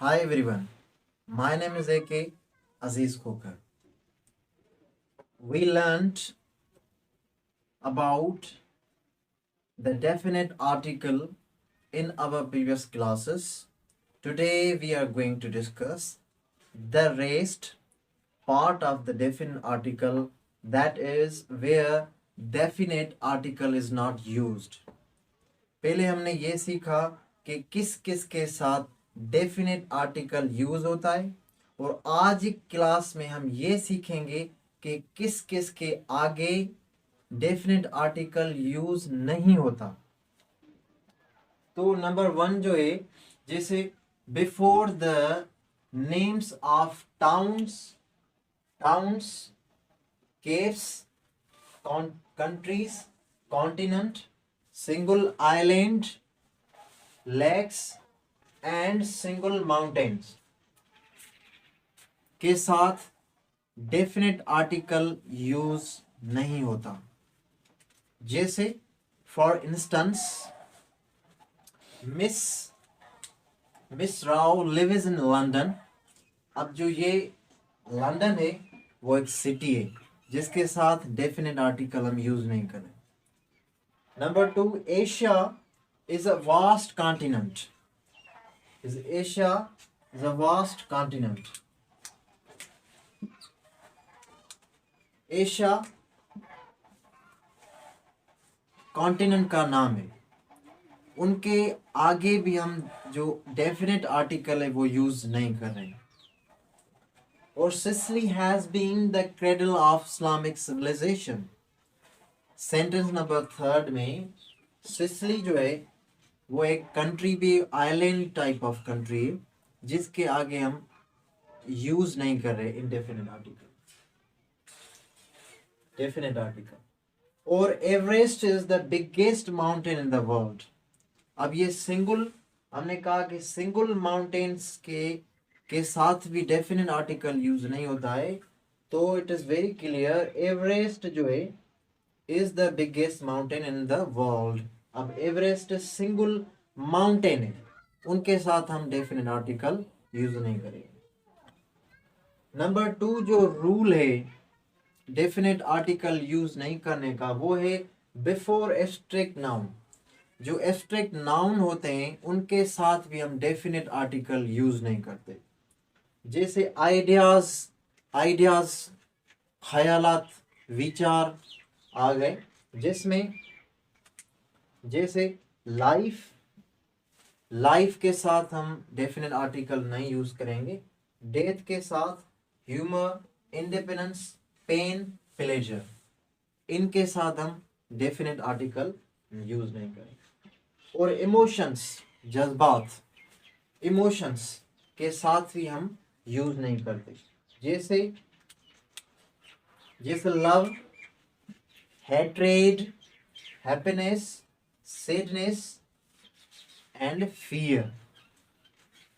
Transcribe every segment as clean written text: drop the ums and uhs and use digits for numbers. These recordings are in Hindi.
Hi everyone, my name is AK Aziz Khokar. We learned about the definite article in our previous classes. Today we are going to discuss the rest part of the definite article, that is where definite article is not used. पहले हमने ये सीखा कि किस किस के साथ डेफिनेट आर्टिकल यूज होता है, और आज की क्लास में हम ये सीखेंगे कि किस किस के आगे डेफिनेट आर्टिकल यूज नहीं होता। तो नंबर 1 जो है, जैसे before the names of towns, caves, countries, continent, single island, lakes and single mountains के साथ डेफिनेट आर्टिकल यूज नहीं होता। जैसे for instance, miss Rao lives in London. अब जो ये लंदन है वो एक सिटी है जिसके साथ डेफिनेट आर्टिकल हम यूज नहीं करें। Number 2, Asia is a vast continent. Asia is a vast continent. Asia continent का नाम है। उनके आगे भी हम जो डेफिनेट आर्टिकल है वो यूज नहीं कर रहे हैं। और Sicily has been the cradle of Islamic civilisation. Sentence number 3 में सिसिली जो है वो एक कंट्री भी, आइलैंड टाइप ऑफ कंट्री है जिसके आगे हम यूज नहीं कर रहे इंडेफिनिट आर्टिकल, डेफिनेट आर्टिकल। और Everest is the biggest mountain in the world. अब ये सिंगल, हमने कहा कि सिंगल माउंटेन्स के साथ भी डेफिनेट आर्टिकल यूज नहीं होता है, तो it is very clear Everest जो है is the biggest mountain in the world। अब एवरेस्ट सिंगल माउंटेन है, उनके साथ हम डेफिनेट आर्टिकल यूज नहीं करेंगे। नंबर 2 जो रूल है डेफिनेट आर्टिकल यूज नहीं करने का, वो है बिफोर एब्स्ट्रैक्ट नाउन। जो एब्स्ट्रैक्ट नाउन होते हैं उनके साथ भी हम डेफिनेट आर्टिकल यूज नहीं करते। जैसे आइडियाज, ख्यालात, विचार आ गए, जिसमें जैसे लाइफ के साथ हम डेफिनेट आर्टिकल नहीं यूज करेंगे। डेथ के साथ ह्यूमर, इंडिपेंडेंस, पेन, प्लेजर, इनके साथ हम डेफिनेट आर्टिकल यूज नहीं करेंगे। और इमोशंस, जज्बात, इमोशंस के साथ भी हम यूज नहीं करते। जैसे love, hatred, happiness, sadness and fear।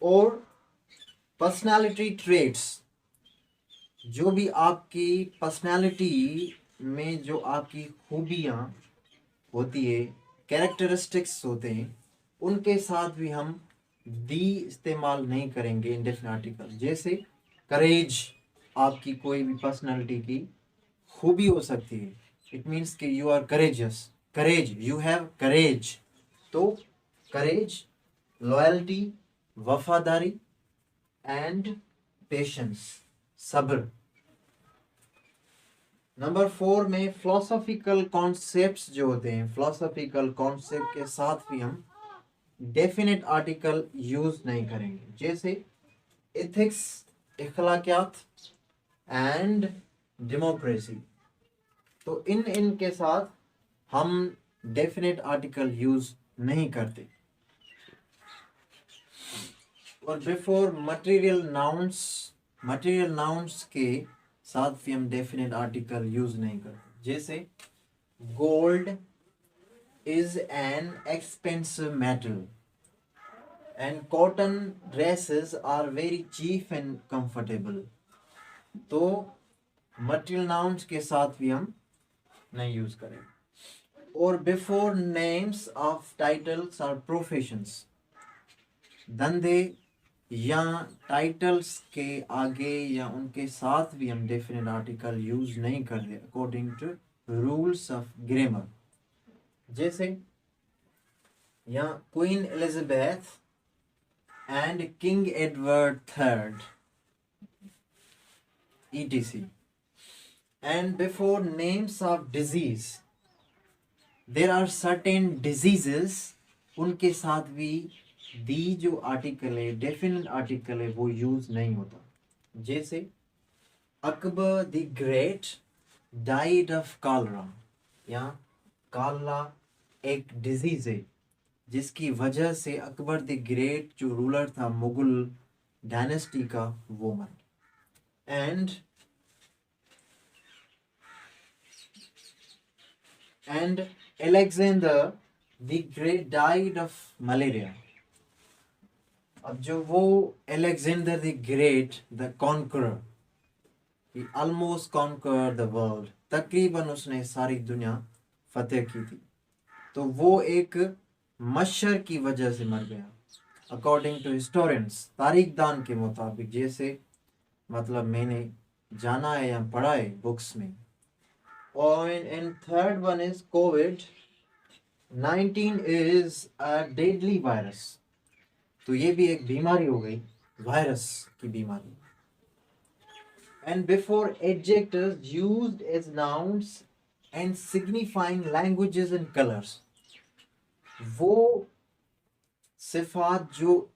और पर्सनालिटी ट्रेट्स, जो भी आपकी पर्सनालिटी में जो आपकी खूबियाँ होती है, कैरेक्टरिस्टिक्स होते हैं, उनके साथ भी हम दी इस्तेमाल नहीं करेंगे इंडेफिनिट आर्टिकल। जैसे करेज, आपकी कोई भी पर्सनालिटी की खूबी हो सकती है, इट मीन्स कि you are courageous, courage, you have courage. तो करेज, लॉयल्टी, वफादारी एंड पेशेंस, सब्र। नंबर 4 में फिलोसॉफिकल कॉन्सेप्ट्स जो होते हैं, फिलोसॉफिकल कॉन्सेप्ट के साथ भी हम डेफिनेट आर्टिकल यूज नहीं करेंगे। जैसे एथिक्स, इखलाकियात एंड डेमोक्रेसी। तो इनके साथ हम डेफिनेट आर्टिकल यूज नहीं करते। और बिफोर मटेरियल नाउन्स के साथ भी हम डेफिनेट आर्टिकल यूज नहीं करते। जैसे gold is an expensive metal and cotton dresses are very cheap and comfortable. तो मटेरियल नाउन्स के साथ भी हम नहीं यूज करें। और बिफोर नेम्स ऑफ टाइटल्स और प्रोफेशंस, धंधे या टाइटल्स के आगे या उनके साथ भी हम डेफिनेट आर्टिकल यूज नहीं करते according to rules of grammar. जैसे यहाँ queen Elizabeth and king Edward third etc, and before names of disease there are certain diseases, उनके साथ भी दी जो आर्टिकल है डेफिनेट आर्टिकल है वो यूज नहीं होता। जैसे Akbar the great died of cholera, या कॉलरा एक डिजीज है जिसकी वजह से अकबर द ग्रेट जो रूलर था मुगल डायनेस्टी का वो मर गया। and Alexander the Great died of malaria। अब जो वो Alexander the Great the conqueror, he almost conquered the world, तकरीबन उसने सारी दुनिया फतेह की थी, तो वो एक मच्छर की वजह से मर गया अकॉर्डिंग टू हिस्टोरियंस, तारीखदान के मुताबिक। जैसे मतलब मैंने जाना है या पढ़ा है बुक्स में। and third one is COVID-19 is a deadly virus, तो ये भी एक बीमारी हो गई, वायरस की बीमारी। and before adjectives used as nouns and signifying languages and colors, वो सिफात जो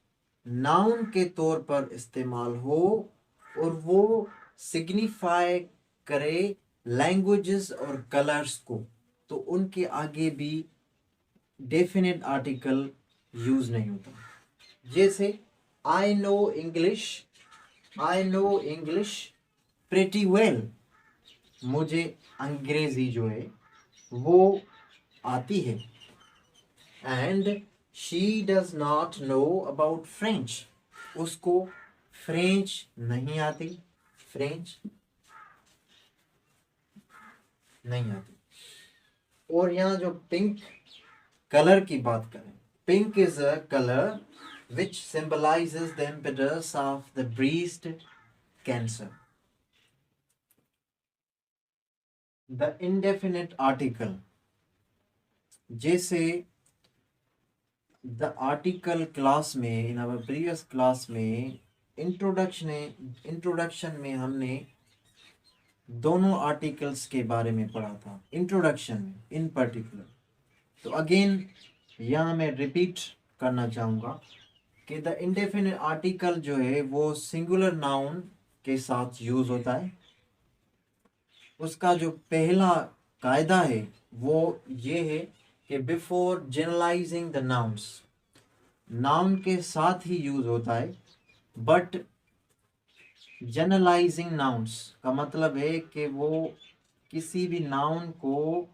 नाउन के तौर पर इस्तेमाल हो और वो सिग्निफाई करे लैंग्वेजेस और कलर्स को, तो उनके आगे भी डेफिनेट आर्टिकल यूज नहीं होता। जैसे I know English pretty well, मुझे अंग्रेजी जो है वो आती है। And she does not know about French, उसको फ्रेंच नहीं आती, फ्रेंच नहीं आती। और यहाँ जो पिंक कलर की बात करें, pink is a colour which symbolizes the impetus of the breast cancer। the indefinite article, जैसे the article क्लास में in our previous क्लास में इंट्रोडक्शन में हमने दोनों आर्टिकल्स के बारे में पढ़ा था, इंट्रोडक्शन में इन पर्टिकुलर। तो अगेन यहाँ मैं रिपीट करना चाहूँगा कि द इंडेफिनिट आर्टिकल जो है वो सिंगुलर नाउन के साथ यूज होता है। उसका जो पहला कायदा है वो ये है कि before generalising the nouns, noun के साथ ही यूज होता है, बट जनरलाइजिंग नाउन्स का मतलब है कि वो किसी भी नाउन को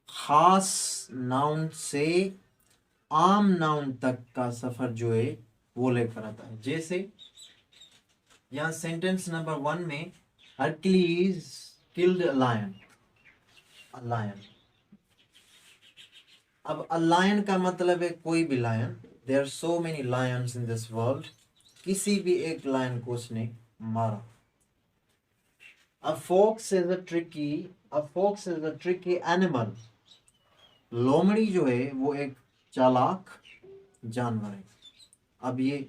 खास नाउन से आम नाउन तक का सफर जो है वो लेकर आता है। जैसे यहाँ सेंटेंस नंबर 1 में हरक्यूलिस किल्ड अ लायन, अब अ लायन का मतलब है कोई भी lion, there are so many lions in this world, किसी भी एक लायन को उसने मारा। A fox is a tricky animal, लोमड़ी जो है वो एक चालाक जानवर है। अब ये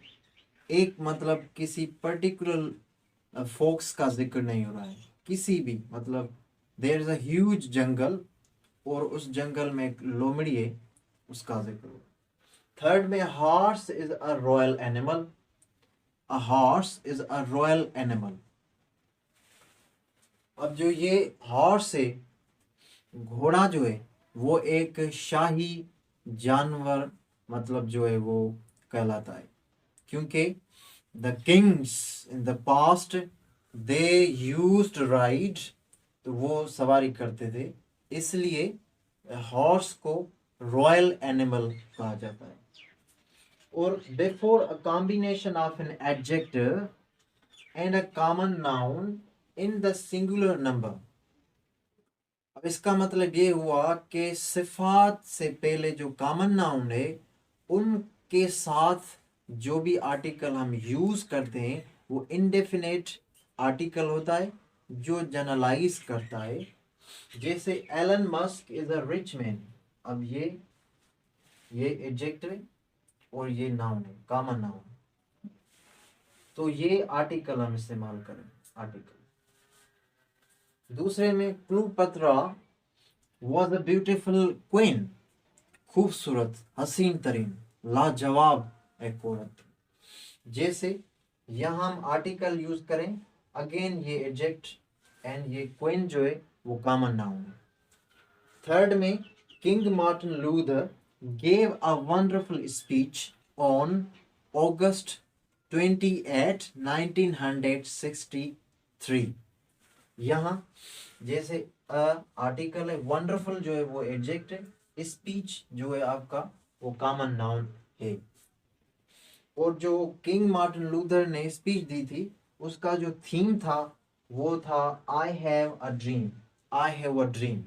एक मतलब किसी पर्टिकुलर फोक्स का जिक्र नहीं हो रहा है, किसी भी मतलब देयर इज अ ह्यूज जंगल और उस जंगल में एक लोमड़ी है उसका जिक्र हो। थर्ड में horse is a royal animal, a horse is a royal animal. अब जो ये हॉर्स है, घोड़ा जो है वो एक शाही जानवर मतलब जो है वो कहलाता है, क्योंकि the kings in the past they used to ride, तो वो सवारी करते थे, इसलिए हॉर्स को रॉयल एनिमल कहा जाता है। और before a combination of an adjective and a common noun in the singular number, अब इसका मतलब ये हुआ कि सिफात से पहले जो कॉमन नाउन है उनके साथ जो भी आर्टिकल हम यूज करते हैं वो इंडेफिनेट आर्टिकल होता है जो जनरलाइज करता है। जैसे Elon Musk is a rich man, अब ये एडजेक्टिव है और ये नाउन है, कॉमन नाउन। तो ये आर्टिकल हम इस्तेमाल करें, आर्टिकल। दूसरे में क्लूपत्रा वॉज अ ब्यूटिफुल क्वीन, खूबसूरत, हसीन तरीन, लाजवाब एक औरत। जैसे यहाँ हम आर्टिकल यूज करें, अगेन ये एडजेक्ट एंड ये क्वीन जो है वो कॉमन नाउन है। थर्ड में king Martin Luther gave a wonderful speech on August 28, 1963। यहाँ जैसे आर्टिकल है, वंडरफुल जो है वो एडजेक्ट है, स्पीच जो है आपका वो कॉमन नाउन है। और जो किंग मार्टिन लूथर ने स्पीच दी थी उसका जो थीम था वो था I have a dream, I have a dream.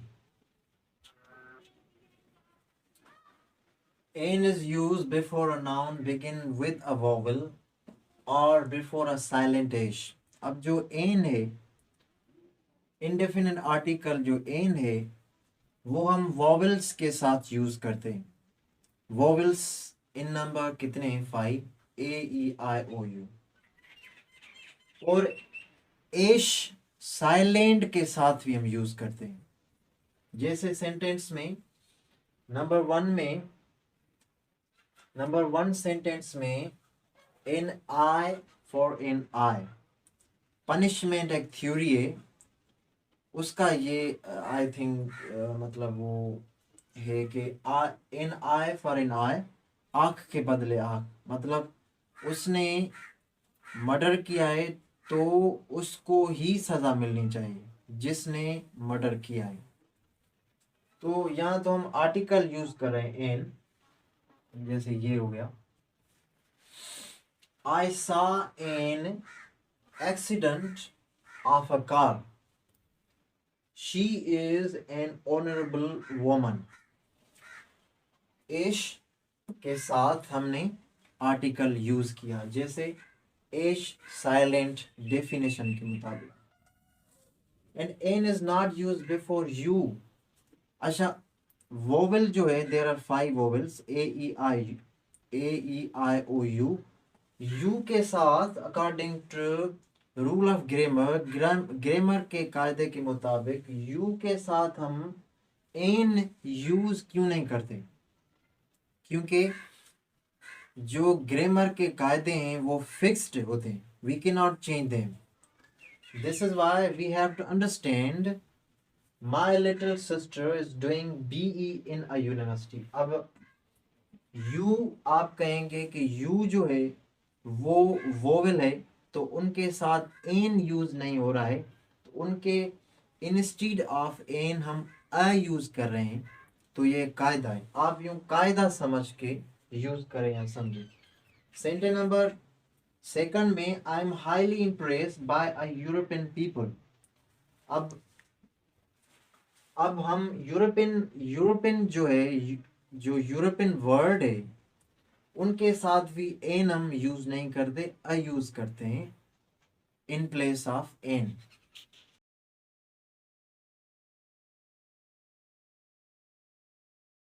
An is used before a noun begin with a vowel or before a silent h। अब जो an है, indefinite article जो an है वो हम vowels के साथ यूज करते हैं। vowels इन नंबर कितने हैं? 5, A E I O U। और एश साइलेंट के साथ भी हम यूज करते हैं। जैसे सेंटेंस में नंबर वन सेंटेंस में इन I for in I, punishment एक थ्योरी है उसका, ये आई थिंक मतलब वो है कि इन आई फॉर इन आई, आंख के बदले आंख, मतलब उसने मर्डर किया है तो उसको ही सजा मिलनी चाहिए जिसने मर्डर किया है। तो यहाँ तो हम आर्टिकल यूज कर रहे हैं इन, जैसे ये हो गया I saw an accident of a car, she is an honourable woman. Ash के साथ हमने आर्टिकल यूज किया, जैसे एश साइलेंट डेफिनेशन के मुताबिक। And an is not use before U. अच्छा, वोवेल जो है there are 5 vowels, A E I O U। U के साथ according to rule of grammar, grammar के कायदे के मुताबिक यू के साथ हम एन यूज क्यों नहीं करते? क्योंकि जो ग्रामर के कायदे हैं वो फिक्स्ड होते हैं, we can not change them. This is why we have to understand my little sister is doing BE in a university. अब यू आप कहेंगे कि यू जो है वो वोवेल है तो उनके साथ एन यूज नहीं हो रहा है, तो उनके इंस्टीड ऑफ एन हम अ यूज कर रहे हैं। तो ये कायदा है, आप यूं कायदा समझ के यूज करें या समझें। सेंटेंस नंबर सेकंड में I am highly impressed by a European people. अब हम यूरोपियन जो है, जो यूरोपियन वर्ड है उनके साथ भी एन हम यूज नहीं करते, अ यूज करते हैं इन प्लेस ऑफ एन।